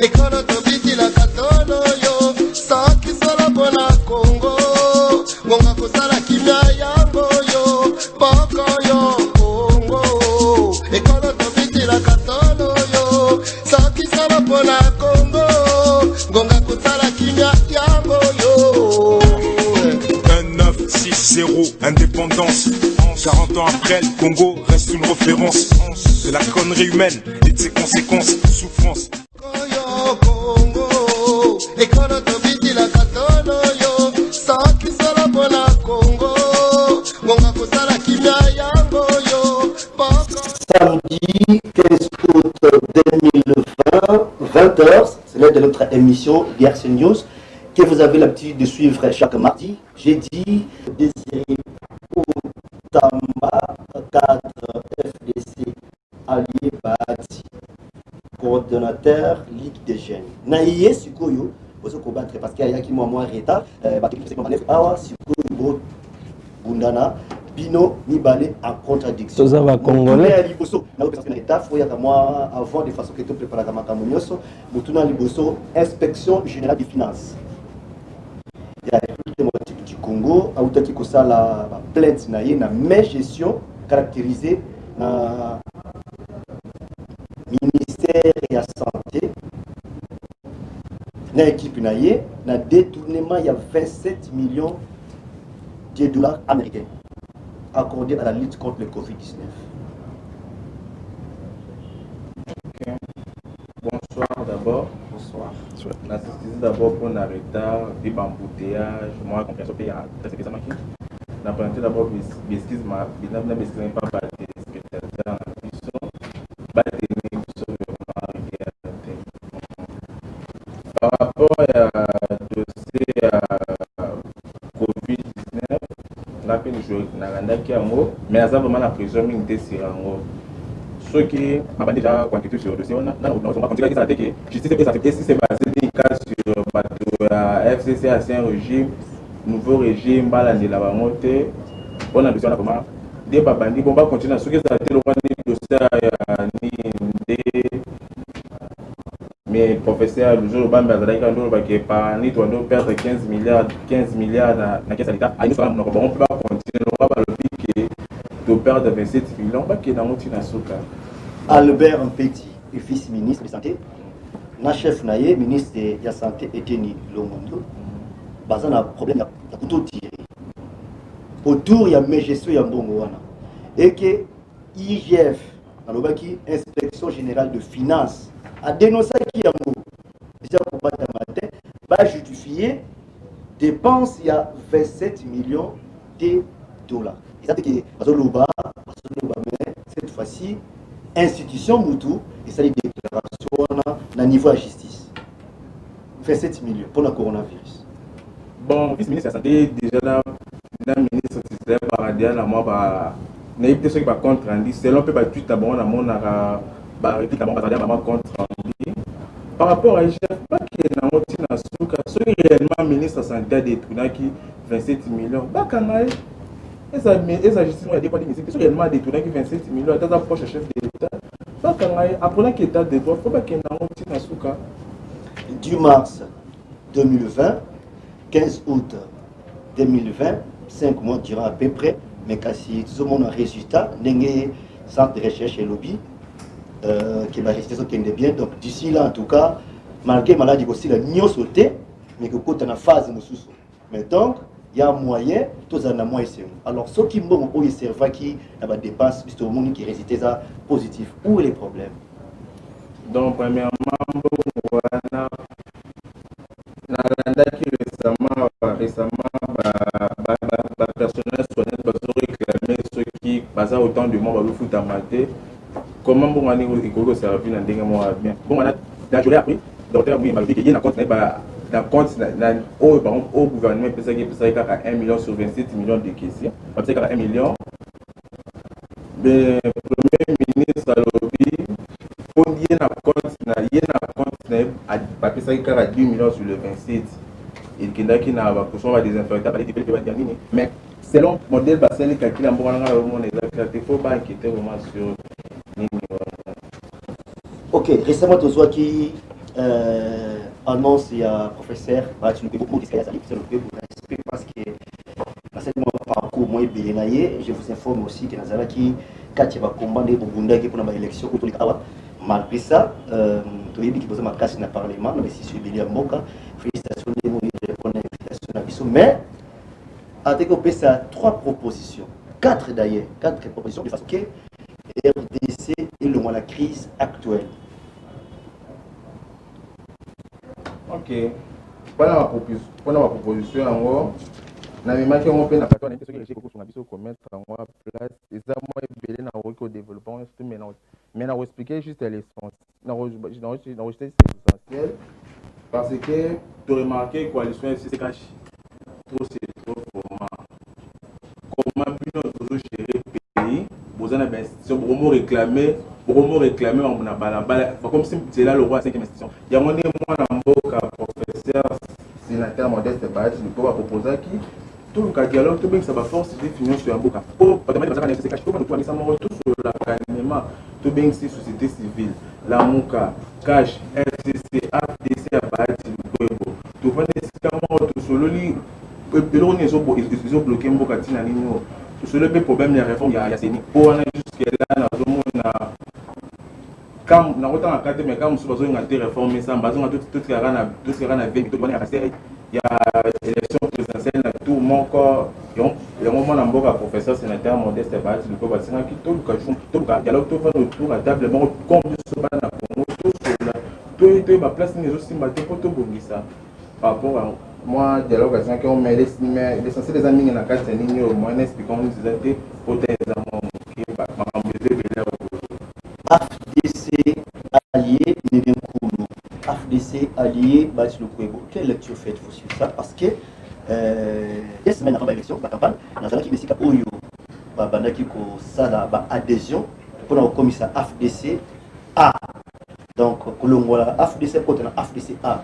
ekolo tobitila katolo yo soki solo mpona Kongo ngonga kosala kimia yango yo poko yo Kongo ekolo tobitila katolo yo soki solo mpona Kongo ngonga kosala kimia yango yo 1960 indépendance. 40 ans après, le Congo reste une référence de la connerie humaine et de ses conséquences, souffrance. Samedi 15 août 2020, 20h, c'est l'heure de notre émission DRC News que vous avez l'habitude de suivre chaque mardi. J'ai dit Désiré Tamba, cadre FDC, allié Bati, coordonnateur Ligue des Jeunes. Naïe Sikoyo, vous allez combattre parce qu'il y a qui moi retard, Awa Sikoyo Bundana, Bino Nibale en contradiction. Tout ça va congolais. Avant de façon que tu prépares la Makamonioso, Mutuna Liboso, inspection générale des finances. Il y a du Congo, autaki kosala plainte na ye na mais gestion caractérisée na ministère de la santé na équipe na ye na détournement il y a 27 millions de dollars américains accordés à la lutte contre le Covid-19. Okay. Bonsoir d'abord. Bonsoir. On a assisté d'abord pour un retard, des embouteillages, moi, compréhension qu'il y a très spécialement qui. On a présenté d'abord des excuses, mais on n'a pas des spectateurs en puissance, pas des par rapport à dossier Covid-19, on a fait le jeu, on a rendu un mot, mais on a vraiment la prison militaire sur un mot. Ceux qui m'ont déjà conquis sur le dossier, on va continuer à dire que justice et santé, si c'est basé des cas sur FCC à un régime, nouveau régime, balance de la montée, on a besoin de comment des babandis, on va continuer à ce que ça a été le dossier mais professeur, le jour où on va perdre 15 milliards dans la caisse d'État, on ne peut pas continuer, on va le de perdre 27 millions, on va qu'il y ait dans le Albert Mpeti, vice-ministre de la Santé, na chef naïe, ministre de la Santé, Eteni Lomondo, basé sur un problème, il y a tout tiré. Autour, il y a mes gestions, il y a Mbongoana. Et que IGF, Inspection Générale de Finances, a dénoncé qu'il y a déjà pour battre matin, va justifier dépenses, il y a 27 millions de dollars. C'est-à-dire que cette fois-ci, institution Moutou, et ça les déclarations à niveau de la justice. 27 millions pour le coronavirus. Bon, vice-ministre de la Santé, déjà là, le ministre de la Santé, moi, n'a pas ceux qui va contre Andy, c'est l'on peut pas tout d'abord on a mon réplique d'abord contre Andy. Par rapport à IGF, pas qu'il y ait un motif dans ce cas, ceux qui réellement ministre de la Santé détourné qui 27 millions, bah quand même. Et ça justice a dépendé mais c'est réellement détourné qui 27 millions, à ta proche chef de l'État. Bah quand même, apprenant qu'il est de droit, faut pas qu'il y ait un motif dans ce cas. Du mars 2020, 15 août 2020, 5 mois durant à peu près, mais si tout le monde a un résultat, il centre de recherche et lobby qui va rester qui est bien. Donc d'ici là, en tout cas, malgré la maladie aussi, la n'y sauté, mais que quand on a phase de sous. Mais donc, il y a un moyen, tous en a moins. Alors, ceux qui m'ont observé qui a des dépenses, c'est au monde qui résultent ça positif. Où est les problèmes? Donc, premièrement, récemment, personnel soignant va réclamer ceux qui passent autant de membres de foot à mater. Comment on a servi dans le mois bien? Bon, on a joué après, docteur oui, m'a dit qu'il y a un compte au gouvernement, il y a 1 million sur 27 millions de questions. Il y a 1 million. Le Premier ministre a lobby, il y a un compte à 10 millions sur le 27. Et qui n'a pas des infectants, mais selon le modèle basé les calculs, il faut pas inquiéter vraiment sur. Ok, récemment, tu vois qui annonce il y a professeur Bati Lukwebo qui est professeur Lukwebo parce que dans cette parcours moi je vous informe aussi que Nazala qui quand il va combattre au Bunda qui pour l'élection malgré ça tu qui pose ma casse dans le parlement mais si je suis Mboka félicitations de mon invitation mais avec ça 3 propositions 4 d'ailleurs 4 propositions de façon que RDC est le moins la crise actuelle. Ok. Pendant ma proposition, on a fait un peu de temps, on a mettre en place. Et ça, moi, je vais au développement, mais on va expliquer juste l'essentiel. L'essentiel. Parce que tu as remarqué que la coalition c'est caché. Trop, c'est trop comment. Comment toujours gérer le pays, vous en avez beaucoup réclamé, on a balabala, comme si c'est là le roi 5e institution. Il y a un moment professeur, sénateur Modeste Badji, nous pouvons proposer qui tout le dialogue, tout bien que ça va force de finir sur un bout. Pour permettre de faire des caches, tout sur l'accompagnement, tout bien que c'est société civile, la MOUCA, CASH, FCC, AFDC, Badji, tout va nécessairement tout sur le lit. Ils ont bloqué un peu sur le problème de la réforme, il y a ces niveaux jusqu'à là, quand on a autant à 4 mais quand on a besoin de réformer ça, on a tout ce qu'il y a il y a l'élection présidentielle, tout mon corps, il y a un moment où le professeur sénateur Modeste Badji, le professeur qui tout le dialogue, tout va autour à table, comme tout sur la place, mais aussi pour tout ça. Par rapport à moi, dialogue à 5 ans, mais l'essentiel des amis dans la carte, c'est au moins expliquant nous des pour des amants qui AFDC allié Nebenkoulou, AFDC allié Badji Lukwebo. Quelle lecture faites-vous sur ça? Parce que des semaines avant l'élection, la campagne, dans la qui décide à Oyo, qui a adhésion pour le commissaire AFDC A. Donc, voilà, AFDC côté AFDC A.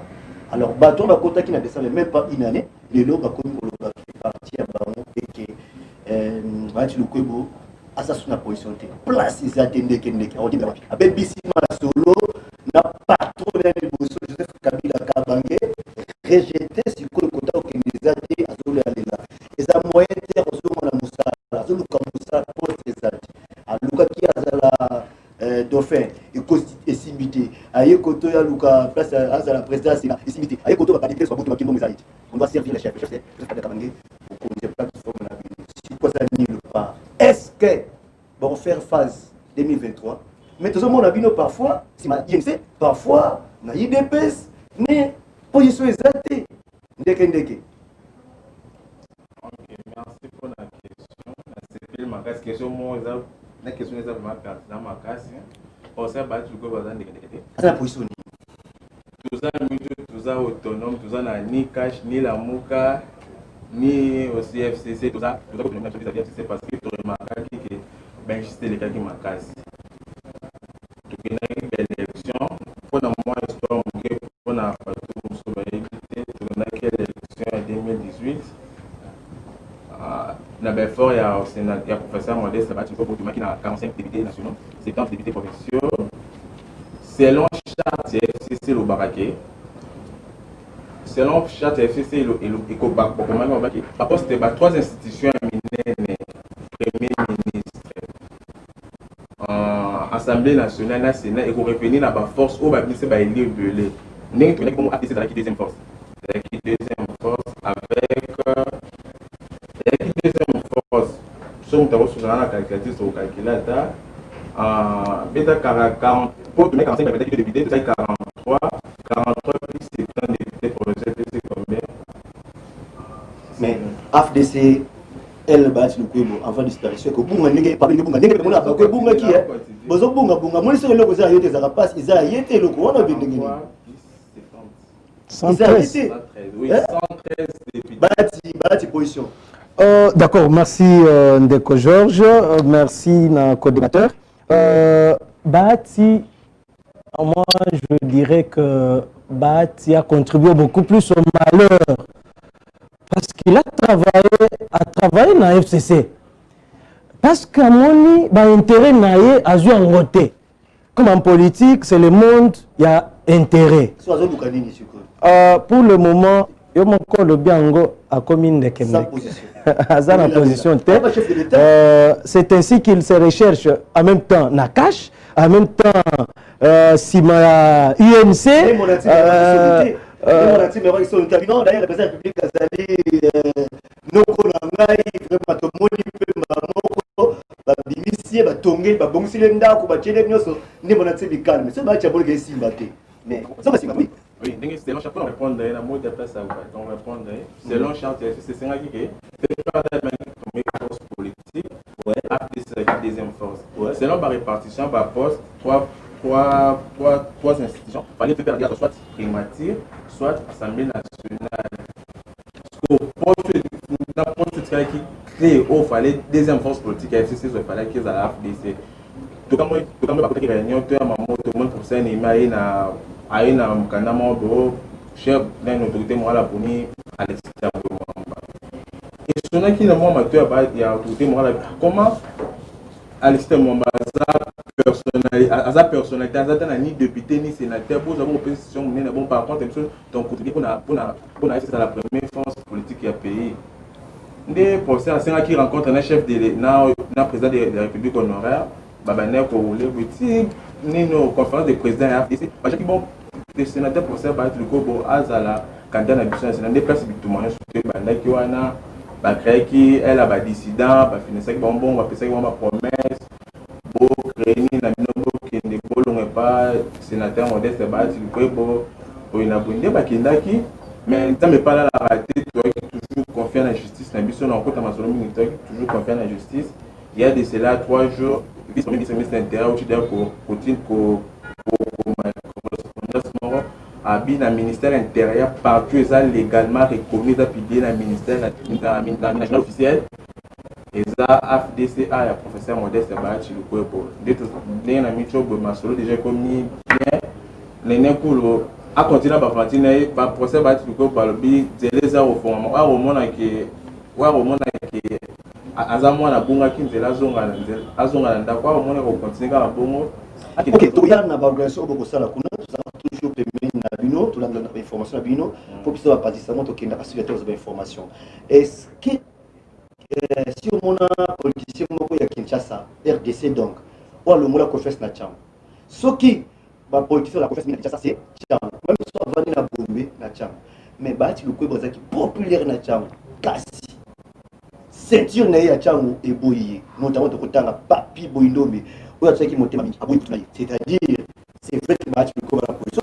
Alors, bâton va côté qui n'a descendu même pas une année, les lots va comme le parti à Baron et que Badji Lukwebo à sa position de place ils attendaient qu'il on dit avec Bissima solo n'a pas trop bien Joseph Kabila Kabangé rejeté sur le côté qui les a dit à Zola là et ça moyen terre au moment la Moussa Zulu comme Moussa pour les autres à Luka qui a la dauphin et simité à Yekoto ya Luka place à la présidence et simité à Yekoto va pas dire soit beaucoup qui vont on doit servir les chefs Joseph Kabangé pour qu'on ne pas forme la si quoi ça n'y le pas. Est-ce que bon faire phase 2023 mais tout le monde a vu parfois si ma parfois na IDPS mais position exaltée ndeke OK merci pour la question c'est ma question moi la question est vraiment dans ma casse on sait pas tu peux pas ndeke la position tout ça autonome tout ça ni cash ni la MOUCA ni aussi FCC tout ça c'est parce que tu remarques que ben juste les cas qui m'accasent. Donc il y a une belle élection. Pour moi, histoire pour la élection en 2018. Il y a fort, il y a professeur Modeste Badji qui a 45 députés nationaux, 70 députés provinciaux. Selon charte FCC le Baraké. Selon charte FCC et le Ecobac, par contre, c'était 3 institutions mineures. Premier ministre, Assemblée nationale, Sénat, et qu'on revenir dans la force où va ministre va élire Belé. N'est-ce pas comment appeler la deuxième force? La deuxième force avec la deuxième force. Si on a reçu la calculatrice au calculateur, bêta 40, pour donner 45 députés, c'est 43 plus 70 députés pour le CPC, c'est combien? Mais AFDC elle Badji Lukwebo avant disparition que bunga ndenge pas bunga ndenge mona ba ko bunga ki bozo bunga moi c'est le koza yote za passe isa yete le ko wana bindenge 113 oui 113 députés Badji position d'accord merci Ndeko Georges merci na coordinateur Badji moi je dirais que Badji a contribué beaucoup plus au malheur parce qu'il a travaillé dans la FCC. Parce qu'à mon intérêt a joué en côté. Comme en politique, c'est le monde, il y a intérêt. Soit Zobukanini, sur Pour le moment, yo moko le biango a commune de sa Kembe. position. Aza na position Ah, bah, chef de l'État. c'est ainsi qu'il se recherche en même temps Nakash, en même temps Sima UNC. Mais mon anti, mais ils sont non, d'ailleurs, le président de la République a dit non, qu'on a vraiment tout le monde peut m'amour, bimisier, batongé, babongsi les ndako, bachele nyoso, ne mon anti calme. C'est pas diabolique ici, mais ça va c'est oui. Oui, donc selon chaque fois on répond à la mode de place on répond selon charte c'est ça qui est c'est pas la même force politique ouais après c'est la deuxième force ouais selon la répartition par poste trois institutions fallait faire garde soit primature soit assemblée nationale parce que poste qui crée au fallait deuxième force politique FCC il fallait qu'ils à la FDC tout comme moi pas que réunion tout le monde pour ça ni na aina mkanda mobo chef d'une autorité morale pour ni à l'extérieur de Mwamba. Et ce n'est qu'il y a moins amateur il y a autorité morale comment à l'extérieur de Mwamba sa personnalité à ni député ni sénateur pour avoir opposition mais bon par contre donc côté pour la c'est la première force politique qui a payé des procès à qui rencontre un chef de na président de la République honoraire Babaner ko le petit ni nos conférences de présidents FDC parce que bon les sénateurs pour ça battre le cobo azala candidat à l'addition nationale des places bitumanya sur banda qui wana ba créer qui elle a ba dissident ba financer bon va penser ma promesse bo créer ni na minobo qui ne bolonge pas sénateur modeste battre le cobo pour une abonné ba kindaki mais ça me pas là la raté toi qui toujours confiant en la justice na biso na côté masolo militaire toujours confiant en la justice il y a de cela 3 jours vice-premier ministre intérieur qui d'ailleurs continue à le ministère intérieur partout ça légalement reconnu dans le ministère national officiel et ça FDCA le professeur Modeste Bachi le corps des na micho masolo déjà commis bien les kulo a continuer à faire par procès Bachi le corps par le bi les au fond au monde qui azamwa na bunga kinzela azonga ndakwa au monde ko continuer à bongo. Ok, tout y a na organisation beaucoup ça la kuna toujours permis na bino tout la information na bino pour que ça participant to kenda assurer aux informations. Est-ce que si on a politicien moko ya Kinshasa RDC donc ou le mola confesse na chambre. Ce qui ba politicien la confesse na Kinshasa c'est chambre. Même si on va na bombe na chambre. Mais ba ti le ko bazaki populaire na chambre. Kasi ceinture na ya chambre eboyi notamment to kotanga papi boindombe. C'est-à-dire, c'est vrai que match comme la position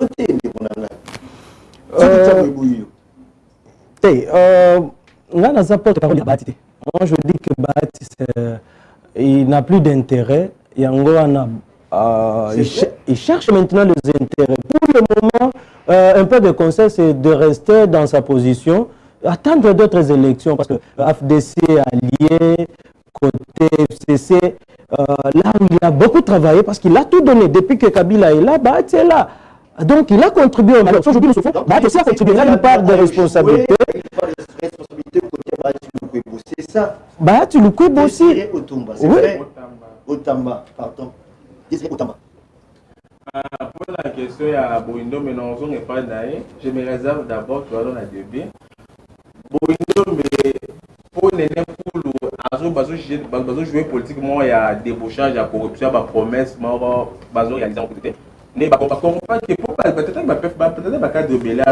moi je dis que Bati il n'a plus d'intérêt. Il cherche maintenant les intérêts. Pour le moment, un peu de conseil, c'est de rester dans sa position, attendre d'autres élections parce que FDC allié, côté FCC. Là où il a beaucoup travaillé parce qu'il a tout donné depuis que Kabila est là, Bahati est là. Donc il a contribué au malheur. Aujourd'hui, Bahati aussi a contribué. Il a une part de responsabilité. C'est ça. Bahati Lukwebo aussi. C'est vrai. Otamba, pardon. Otamba. Pour la question à Boindo, mais non, on n'est pas d'ailleurs. Je me réserve d'abord, tu vas dans la début. Boindo, mais pour les bazo jouer politiquement il y a débauchage, il y a corruption, il y a promesse, mort, bazo réalisé en côté. Mais parce qu'on comprend que pour peut-être pas cas de Béla.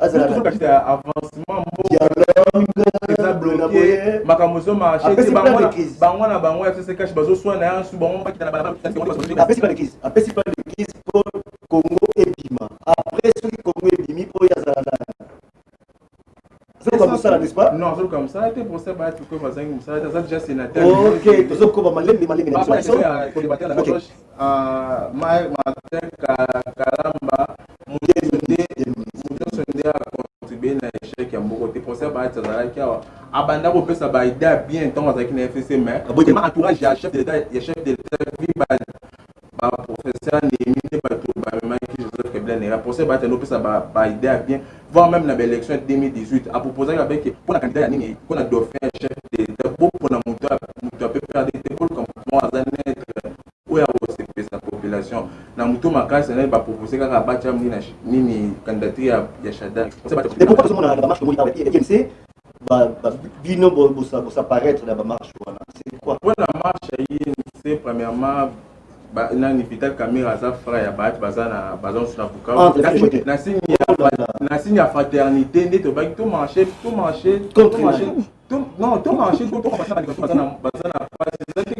Avancement makamoso marché bango FCC cash bazo soina su bango pas apesi pas de crise pour Congo et Bima après ce qui Congo et Bimi pour yazala c'est comme ça n'est-ce pas non c'est comme ça était pour ça bah tu peux faire ça ça déjà sénateur OK tu sais comment malem pour débattre la gauche Kalamba Mudé a contribué à l'échec à Mbogoté pour ça Bahati Azalaki abanda ko pesa ba idée bien temps avec na FCC mais ma entourage ya chef d'état vi ba professeur Némine Bato ba Maki Joseph Kebla ne rapporter ba teno pesa ba idée bien voire même na l'élection 2018 a proposé avec pour la candidat nini qu'on a dauphin chef d'état pour na muto peut perdre des pour comme azanêtre ou ya sa population na muto makasi na ba proposer kaka ba cham nini candidature ya Shada et pourquoi tout le monde a la marche de INC bino bosa paraître dans la marche c'est quoi pour la marche INC premièrement nani Vital Caméra za frère ya Bahati bazana sur la Bukavu na signe ya fraternité nde to baki to marcher non to marcher to bazana parce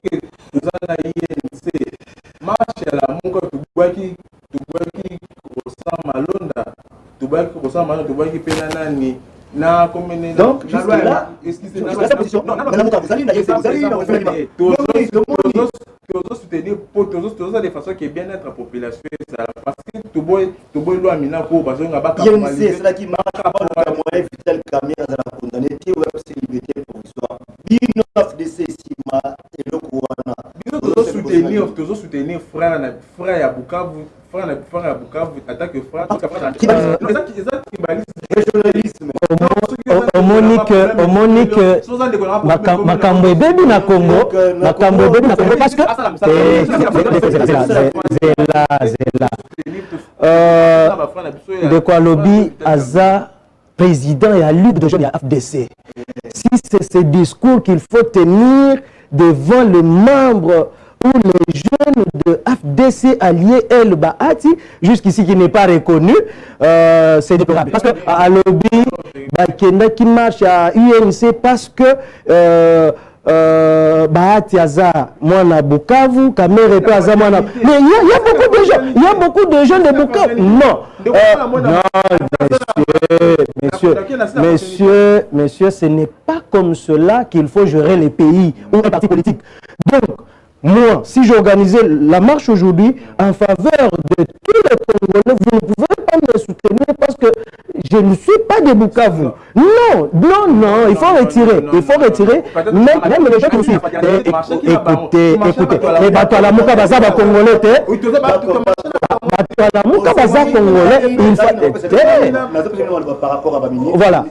que bazana INC marche la munga tubaki kosa malonda tubaki pena nani na commune donc jusque-là sa position non vous allez soutenir pour tous de façon qui est bien-être la population parce que tout boy loi mina ko bazonga ba capitaliser c'est là qui marche pas le moyen Vital Caméra za la condamné ti web c'est liberté provisoire bino FDC sima et le Kouana tous soutenir frère ya Bukavu frère ya Bukavu attaque frère régionalisme Monique makambo ebebi na Congo parce que de quoi lobby aza président et à lutte de jeunes à FDC. Si c'est ce discours qu'il faut tenir devant les membres ou les jeunes de FDC alliés El Bahati, jusqu'ici qui n'est pas reconnu, c'est déplorable. Parce que à lobby, qui marche à UNC parce que Bahati Aza, moi na Bukavu, Kamere Aza, moi na... Mais il y a beaucoup de gens de Bukavu. Non, monsieur, ce n'est pas comme cela qu'il faut gérer les pays ou un parti politique. Donc, moi, si j'organisais la marche aujourd'hui en faveur de tous les Congolais, vous ne pouvez pas me soutenir parce que je ne suis pas de Bukavu. Non, il faut retirer. Même les gens qui me suivent. Écoutez. Les bateaux à la Mouka Baza Congolais, par rapport à Bamini. Voilà.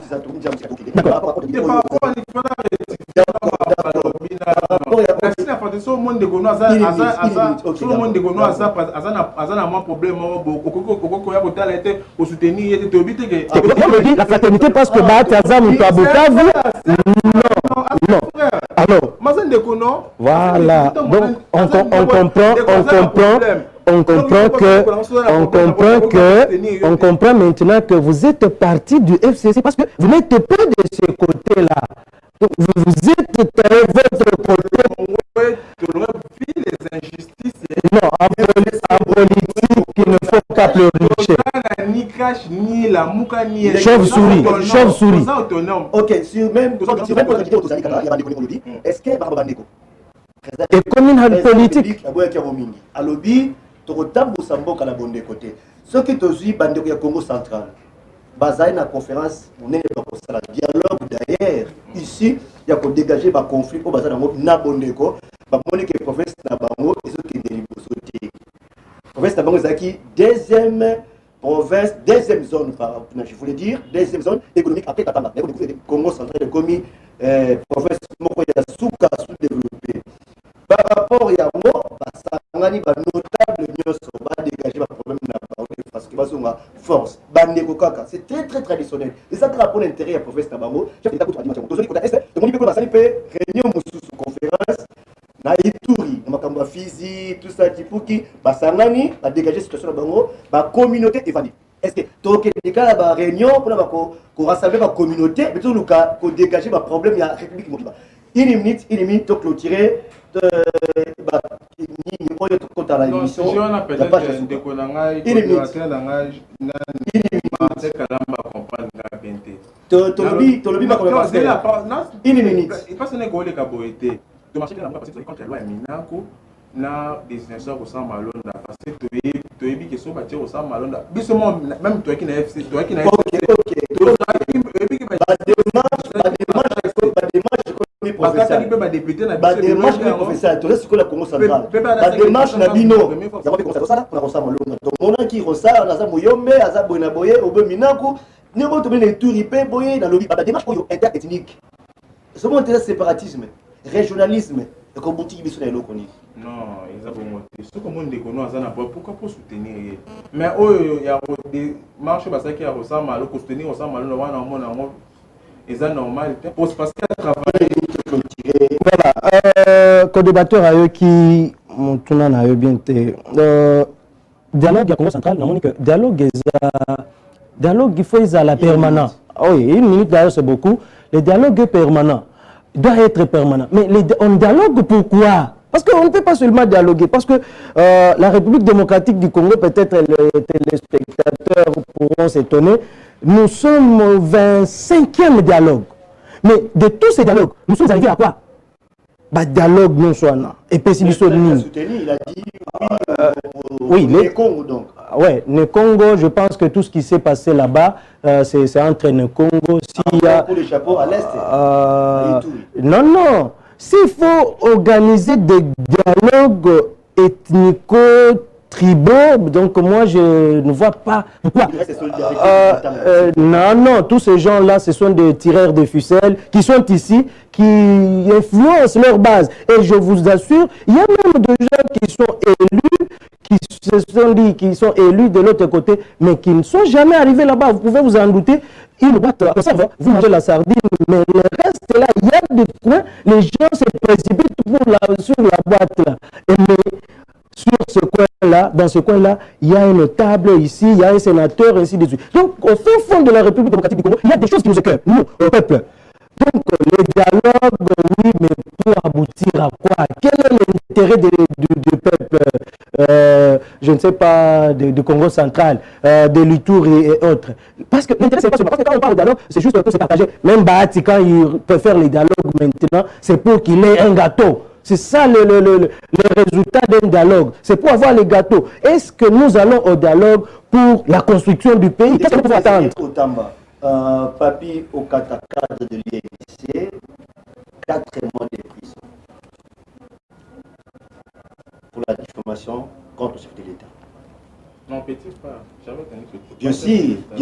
La fraternité parce que Bahati Aza Mouka Bukavu. Non. Alors. Voilà. Donc on comprend maintenant que vous êtes parti du FCC parce que vous n'êtes pas de ce côté-là. Donc vous êtes taillé votre côté. Les injustices. Non, en politique, il ne faut pas pleurnicher. Ni cash, ni la mouka, ni chauve-souris. Ok, sur même pour la quantité au Tozali, il y a des collègues. Est-ce que Barbandeko et comme une politique à lobby, tu retapes au Sambo à la bonne côté. Ce qui te dit, Bandeko ya Congo central. Bazaï na conférence, on est pas pour ça la dialogue d'ailleurs. Ici, il y a qu'on dégager un conflit au Bazaï na Bondeko, ba Monique province na Bango et ce qui est des libertés. Province na Bango Zaki, deuxième province, deuxième zone, je voulais dire, deuxième zone économique après Katanga. Le Congo central est commis province Mokoya Souka sous-développée. Par rapport à Yango, Sangani va notable va dégager le problème parce que va force. C'est très très traditionnel. Et ça pour l'intérêt de la province Nabango. Chef d'État contre l'animation. Donc, on peut réunion sous conférence. Na Ituri, Makamba Fizi, tout ça, Tipuki, Sangani va dégager la situation de Bango, la communauté évadée. Est-ce que tu as une réunion pour rassembler la communauté, mais tu as dégager le problème de la République. Une minute, tu as clôturé. na destination au sang malonda parce que tu es qui sont bâtis au sang malonda bisement même toi qui na FC toi qui na OK professionnel. Bakatali pe député na Ba démarche mais professionnel. Tout ce que la Congo centrale. Ba démarche na bino. Ya ko ko ça pour ça malonga. Donc on a qui rosa na za moyombe aza boina boye obe minaku. Négo to bene touri pe boye na lobby. Ba démarche pour interethnique. Ce mot est séparatisme, régionalisme. Et comme boutique biso na eloko ni. Non, ils ont bon moté. Ce comme on déconne à ça pourquoi pour soutenir. Mais oh il y a des marches parce qu'il y a rosa malo pour soutenir rosa malo na wana mona ngo. Ils ont normal parce qu'il travaille. Voilà, co-débatteur à eux qui montent à eux bien dialogue à Congo central, dialogue il faut à la permanent. Oui, une minute d'ailleurs c'est beaucoup. Le dialogue est permanent, il doit être permanent. Mais on dialogue pourquoi? Parce qu'on ne peut pas seulement dialoguer, parce que la République démocratique du Congo, peut-être les téléspectateurs pourront s'étonner, nous sommes au 25e dialogue. Mais de tous ces dialogues, nous sommes arrivés à quoi? Bah, dialogue non soit non. Et puis il a dit oui, les Congo donc. Ouais, le Congo, je pense que tout ce qui s'est passé là-bas, c'est entre le Congo. S'il y a pour les chapeaux à l'est. Non. S'il faut organiser des dialogues ethnico-tribaux, donc moi je ne vois pas pourquoi. Non, tous ces gens-là, ce sont des tireurs de ficelles qui sont ici, qui influencent leur base. Et je vous assure, il y a même des gens qui sont élus, qui se sont dit qu'ils sont élus de l'autre côté, mais qui ne sont jamais arrivés là-bas. Vous pouvez vous en douter. Ils battent là. Ça va, vous mangez la sardine, mais le reste là, il y a des coins, les gens se précipitent sur la boîte là. Mais sur ce coin-là, dans ce coin-là, il y a une table ici, il y a un sénateur, ainsi de suite. Donc, au fin fond de la République démocratique du Congo, il y a des choses qui nous écœurent, nous, le peuple. Donc, le dialogue, oui, mais pour aboutir à quoi? Quel est l'intérêt du peuple, je ne sais pas, du Congo central, de l'Ituri et autres? Parce que l'intérêt, c'est pas seulement, parce que quand on parle de dialogue, c'est juste pour se partager. Même Bahati, quand il peut faire les dialogues maintenant, c'est pour qu'il ait un gâteau. C'est ça le résultat d'un dialogue. C'est pour avoir les gâteaux. Est-ce que nous allons au dialogue pour la construction du pays? Qu'est-ce que nous pouvons attendre? Papi au cadre de l'INC, 4 mois de prison pour la diffamation contre le chef de l'État. Non, petit pas. Bien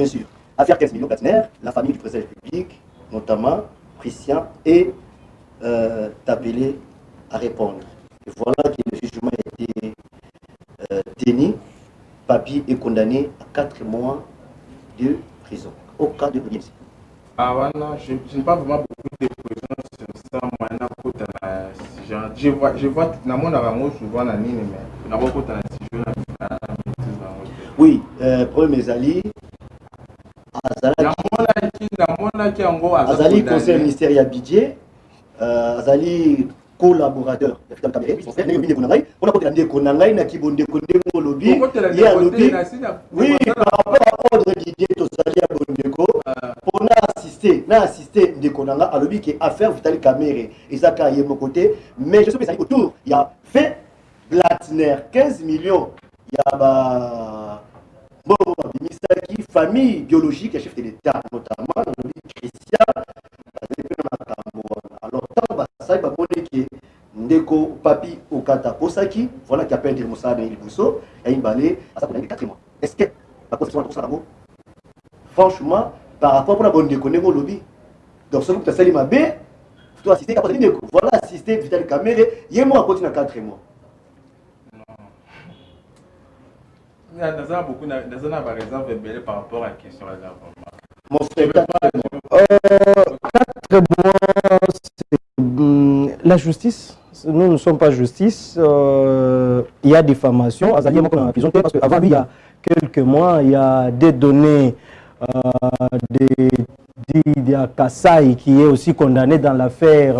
sûr. Affaire 15 millions platinaires, la famille du président de la République, notamment Christian, est appelée à répondre. Et voilà que le jugement a été tenu. Papi est condamné à 4 mois de prison au cas de l'INC. Ah ouais, non, je n'ai pas vraiment beaucoup de pression sur ça. Je vois tout le monde souvent dans l'île, mais je vois oui, premier Ali, Azali conseil ministériel budget, Azali collaborateur de Fitam Kamere, son frère, on a côté de Konangai, na Kibonde Konde lobby, il y a lobby. Oui, par rapport à l'ordre d'idée Tosali à Bondeko, on a assisté de Konanga à lobby qui est affaire Vital Kamere et ça qui est mon côté, mais je suis pensé autour, il y a fait Blatner 15 millions, il y a Misaki, famille biologique et chef de l'État, notamment le lobby Christian. Alors, tant que ça, il Ndeko Papi Okata Kosaki, voilà qui appelle Moussa de Ilbousso, et il balai à ça pour 4 mois. Est-ce que la constitution est pour franchement, par rapport à la bonne déconner au lobby, donc ce que tu as salué ma B, tu dois assister à voilà, assister Vital Kamere, il y a moi à continuer à 4 mois. Il y a beaucoup de par exemple par rapport à la question de la mon frère, 4 mois, c'est la justice. Nous ne sommes pas justice. Il y a diffamation. Parce qu'avant, il y a quelques mois, il y a des données de Kassai qui est aussi condamné dans l'affaire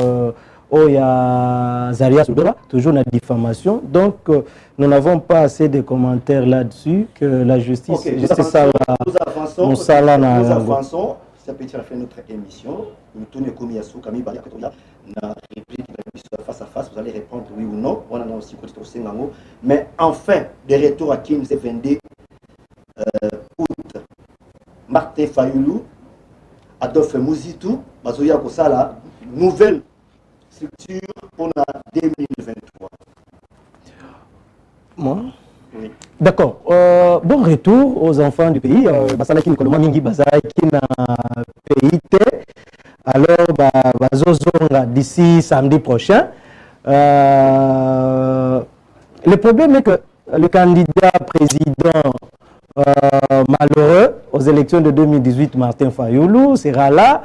Oya Zaria Soudora, toujours la diffamation. Donc, nous n'avons pas assez de commentaires là-dessus que la justice. Okay, nous avançons. Ça peut être la fin de notre émission. Nous tournons comme Yassou, Camille Balia Katoya. La réplique face à face, vous allez répondre oui ou non. On en a aussi côté au Sengango. Mais enfin, des retours à Kim c'est 22 août. Martin Fayoulou, Adolphe Mouzitou, Mazoya Kosala, nouvelle structure pour la 2023. Moi? Oui. D'accord. Bon retour aux enfants du pays. Basalaki Nikoloma Mingi Bazalaki na PIT. Alors, bazozonga d'ici samedi prochain. Le problème est que le candidat président malheureux aux élections de 2018, Martin Fayoulou, sera là.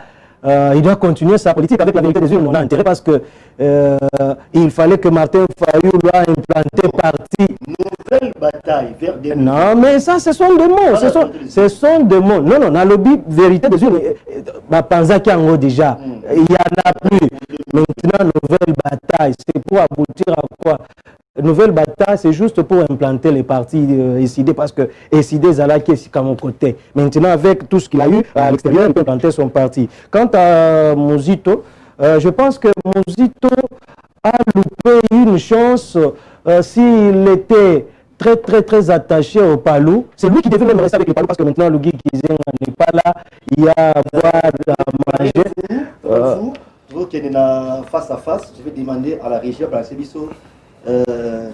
Il doit continuer sa politique avec la vérité des urnes. On a intérêt parce que il fallait que Martin Fayoulou a implanté parti. Nouvelle bataille vers des... Non, mais ça, ce sont des mots. Ce sont des mots. Non, non, dans le lobby vérité des urnes, Panzaki Ango déjà, il n'y en a plus. Maintenant, nouvelle bataille, c'est pour aboutir à quoi? Nouvelle bataille, c'est juste pour implanter les partis SID parce que SID Zalaki est à mon côté. Maintenant, avec tout ce qu'il a eu à l'extérieur, il peut implanter son parti. Quant à Mozito, je pense que Mozito a loupé une chance s'il était très attaché au Palou. C'est lui qui devait même rester avec le Palou parce que maintenant, le Guy Kizeng n'est pas là. Il y a à boire, à manger. Vous qui êtes face à face, je vais demander à la région, à la Sébisso,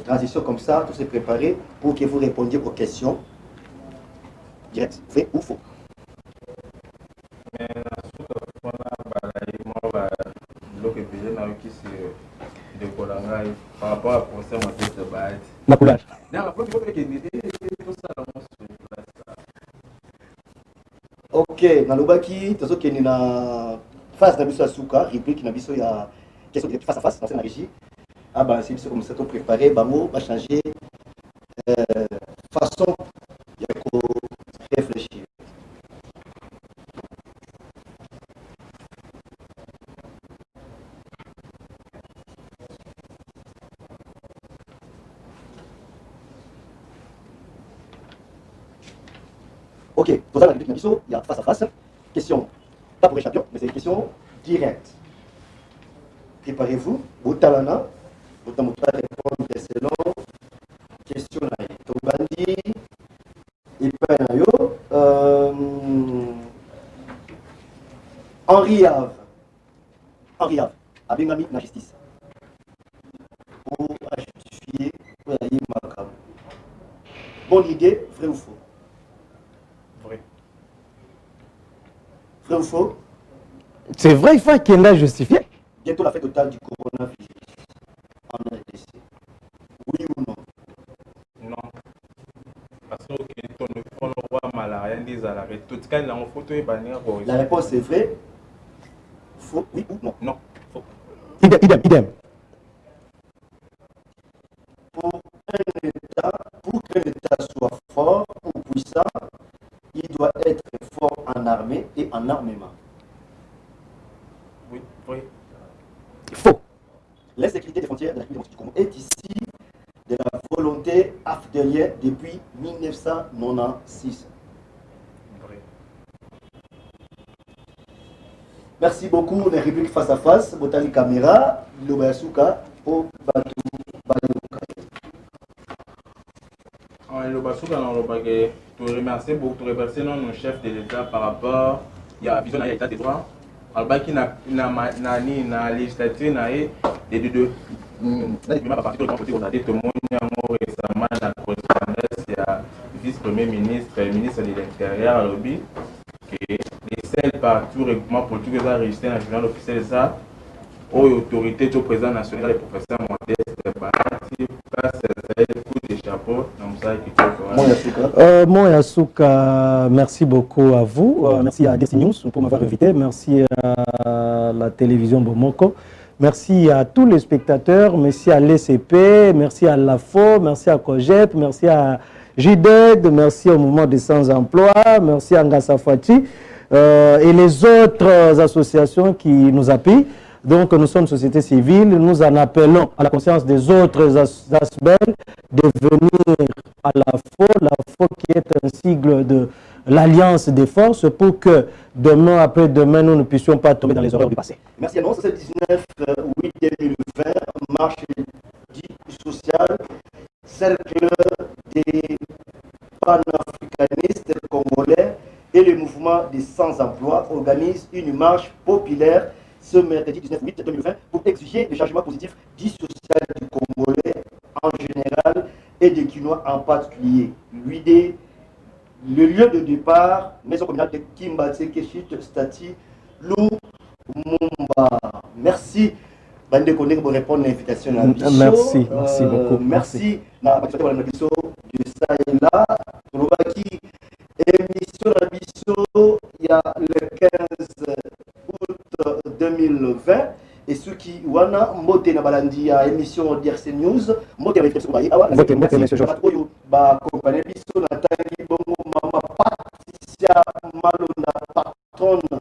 transition comme ça, tout se préparer pour que vous répondiez aux questions directes, vrai ou faux. Mais par rapport à conseil de base. Ma coulage. Ok, nalobaki, tozo qui est na face d'Abisso Asuka, réplique n'Abisso il y a question directe face à face dans la régie. Ah bah c'est comme ça qu'on préparé, Bango va changer façon de réfléchir. Ok, dans la réplique Nabiso, il y a face à face. Question, pas pour les champions, mais c'est une question directe. Préparez-vous, Boutalana, Boutamuta répondre selon question là. Tobandi, et Penayo, Henri Ave, Abingami, la justice. Pour justifier, pour aller macabre. Bonne idée, vrai ou faux? Vrai. Vrai ou faux? C'est vrai, il faut qu'il ait justifié. Bientôt la fête totale du coronavirus en RDC. Oui ou non? Non. Parce que ton phone roi malaria des arrêts. Tout cas, il a une photo et bannière. La réponse est vraie. Faux, oui ou non? Non. Faux. Idem. Pour qu'un État soit fort ou puissant, il doit être fort en armée et en armement. Oui, vrai. Faux. L'insécurité des frontières de la République démocratique du Congo est ici de la volonté afdélienne depuis 1996. Vrai. Merci beaucoup, les républiques face à face, Botali Caméra, Lobayasuka, au Batou Balouka. Le Basouka, tu remercies beaucoup, tu remercies nos chefs de l'État par rapport à la vision de l'État des droits. Alors, qui n'a législature, les deux. Par partie de l'État, on a dit tout le monde récemment la correspondance, il y a le vice-premier ministre, le ministre de l'Intérieur à l'Obi, que les seuls partout, règlement politique, ils ont enregistré dans le journal officiel de ça, aux autorités, au président national, le professeur Modeste, passe le coup de chapeau, dans ça qui Moi, Yasuka, merci beaucoup à vous. Merci à DC News pour m'avoir invité. Merci à la télévision Bomoko. Merci à tous les spectateurs. Merci à l'ECP. Merci à l'AFO. Merci à COGEP. Merci à JDED. Merci au mouvement des sans-emploi. Merci à Ngassa Fati et les autres associations qui nous appuient. Donc, nous sommes société civile, nous en appelons à la conscience des autres aspects de venir à la FO qui est un sigle de l'Alliance des forces pour que demain, après-demain, nous ne puissions pas tomber dans les horreurs du passé. Merci à nous, c'est le 19 août 2020, marche sociale, cercle des panafricanistes congolais et le mouvement des sans-emploi organisent une marche populaire ce mercredi 19 août 2020 pour pour exiger des changements positifs du social du Congolais en général et des Quinois en particulier. L'idée, le lieu de départ, maison communale de Kimbatse Keshit Stati Lumumba. Merci. Bande Koné pour répondre à l'invitation. Merci, merci beaucoup. Merci. La participation de l'émission de ça et là. Émission de l'émission, il y a le 15 août 2020. Et ceux qui wana mote na balandi ya émission d'RC News, mote na réflexion ba awa mote monsieur oyo ba compagnie biso na tangi bongo mama Patricia Malonda patronne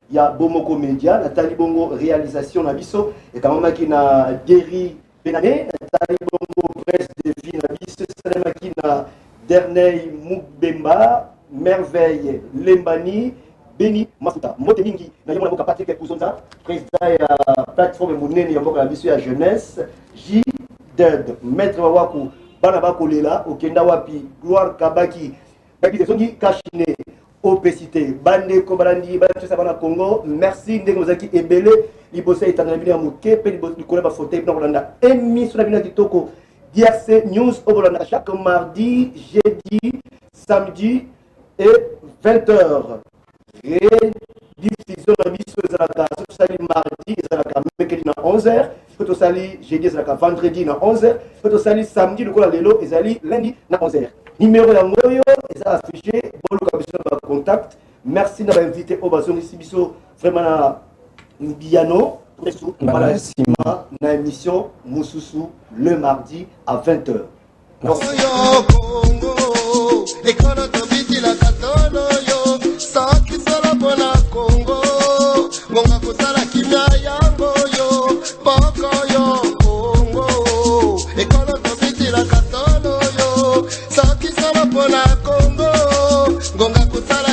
ya Bomoko Media na tali bongo réalisation na biso et mama ki na Derry Benane na tali bongo presse de vie na biso salama ki na Derney Mubemba Merveille Lembani Beni Mafuta mote mingi na yomona boka Patrick Kuzonza président ya plateforme monene ya mboka na biso ya jeunesse JDED maître waku bana bakolela okenda wapi Gloire Kabaki baki songi kashine opacité bande ko balandi bana bana Congo merci ndenge mozaki ebele libosa itana bino ya moke pe libosa likolo ba fauteuil na kolanda émission na bino ya kitoko DRC News obolanda chaque mardi jeudi samedi et 20h. Diffusion de l'émission de mardi, mercredi à 11h, jeudi à vendredi à 11h, samedi et lundi à 11h. Numéro de Moyo est affiché, bon le contact. Merci d'avoir invité au Bazon ici, vraiment Biano, na émission Moussousou le mardi à 20h. Merci. Saki sala bona Congo, ngonga kusala kimya yango yo, boko yo Congo, ekolo tobiti la katolo yo, saki sala bona Congo, ngonga kusala